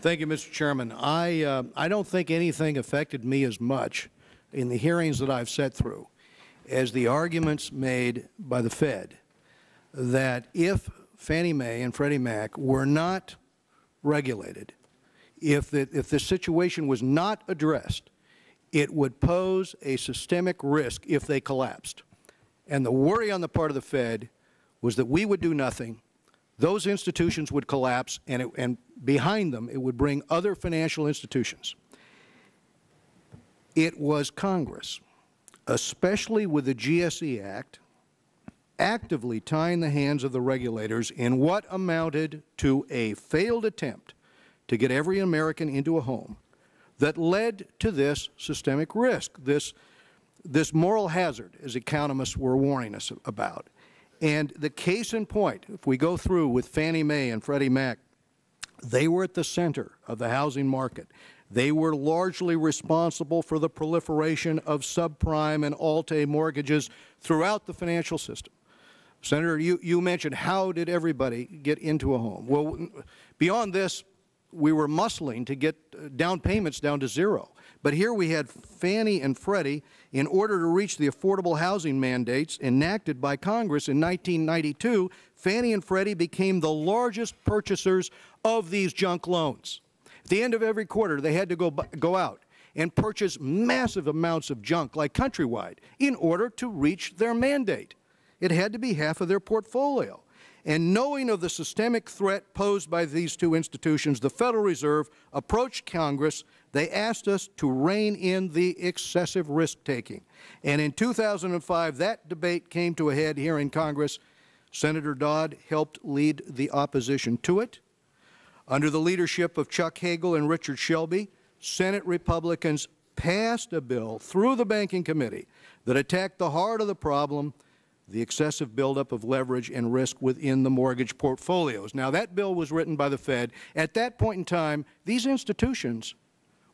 Thank you, Mr. Chairman. I don't think anything affected me as much in the hearings that I've sat through as the arguments made by the Fed that if Fannie Mae and Freddie Mac were not regulated, if the situation was not addressed, it would pose a systemic risk if they collapsed. And the worry on the part of the Fed was that we would do nothing, those institutions would collapse, and behind them it would bring other financial institutions. It was Congress, especially with the GSE Act, actively tying the hands of the regulators in what amounted to a failed attempt to get every American into a home that led to this systemic risk, this moral hazard, as economists were warning us about. And the case in point, if we go through with Fannie Mae and Freddie Mac, they were at the center of the housing market. They were largely responsible for the proliferation of subprime and Alt-A mortgages throughout the financial system. Senator, you mentioned how did everybody get into a home. Well, beyond this, we were muscling to get down payments down to zero. But here we had Fannie and Freddie, in order to reach the affordable housing mandates enacted by Congress in 1992, Fannie and Freddie became the largest purchasers of these junk loans. At the end of every quarter, they had to go out and purchase massive amounts of junk, like Countrywide, in order to reach their mandate. It had to be half of their portfolio. And knowing of the systemic threat posed by these two institutions, the Federal Reserve approached Congress. They asked us to rein in the excessive risk-taking. And in 2005, that debate came to a head here in Congress. Senator Dodd helped lead the opposition to it. Under the leadership of Chuck Hagel and Richard Shelby, Senate Republicans passed a bill through the Banking Committee that attacked the heart of the problem, the excessive buildup of leverage and risk within the mortgage portfolios. Now, that bill was written by the Fed. At that point in time, these institutions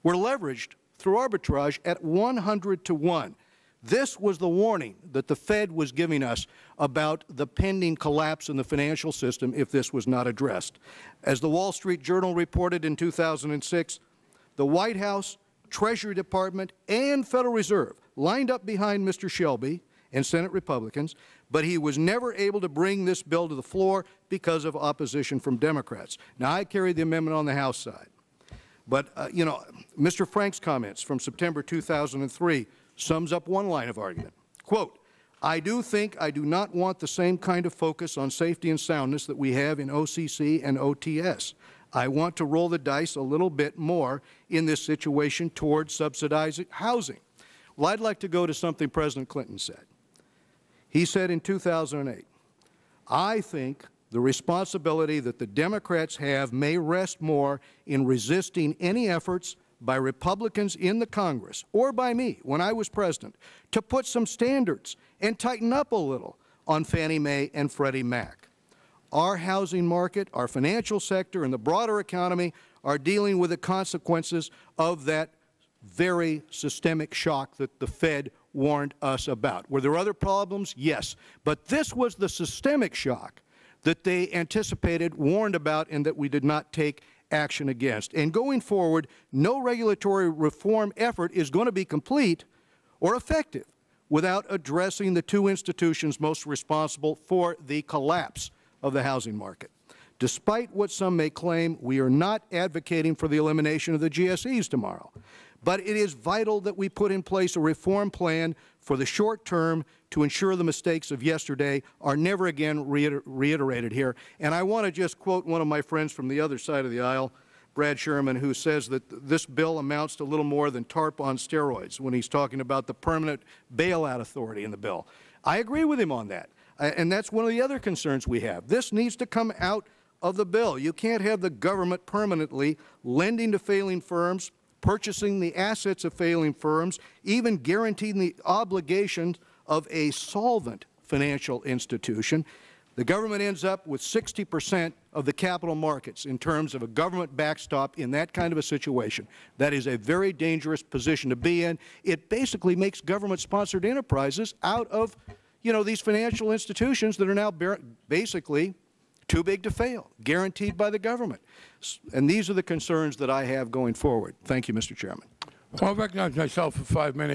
were leveraged through arbitrage at 100 to 1. This was the warning that the Fed was giving us about the pending collapse in the financial system if this was not addressed. As the Wall Street Journal reported in 2006, the White House, Treasury Department, and Federal Reserve lined up behind Mr. Shelby and Senate Republicans, but he was never able to bring this bill to the floor because of opposition from Democrats. Now, I carried the amendment on the House side. But, you know, Mr. Frank's comments from September 2003 sums up one line of argument. Quote, I do not want the same kind of focus on safety and soundness that we have in OCC and OTS. I want to roll the dice a little bit more in this situation towards subsidizing housing. Well, I'd like to go to something President Clinton said. He said in 2008, I think the responsibility that the Democrats have may rest more in resisting any efforts by Republicans in the Congress or by me when I was President to put some standards and tighten up a little on Fannie Mae and Freddie Mac. Our housing market, our financial sector, and the broader economy are dealing with the consequences of that very systemic shock that the Fed warned us about. Were there other problems? Yes. But this was the systemic shock that they anticipated, warned about, and that we did not take action against. And going forward, no regulatory reform effort is going to be complete or effective without addressing the two institutions most responsible for the collapse of the housing market. Despite what some may claim, we are not advocating for the elimination of the GSEs tomorrow. But it is vital that we put in place a reform plan for the short term to ensure the mistakes of yesterday are never again reiterated here. And I want to just quote one of my friends from the other side of the aisle, Brad Sherman, who says that this bill amounts to little more than TARP on steroids when he's talking about the permanent bailout authority in the bill. I agree with him on that. And that's one of the other concerns we have. This needs to come out of the bill. You can't have the government permanently lending to failing firms, purchasing the assets of failing firms, even guaranteeing the obligations of a solvent financial institution. The government ends up with 60% of the capital markets in terms of a government backstop in that kind of a situation. That is a very dangerous position to be in. It basically makes government-sponsored enterprises out of, you know, these financial institutions that are now basically too big to fail, guaranteed by the government. And these are the concerns that I have going forward. Thank you, Mr. Chairman. I'll recognize myself for 5 minutes.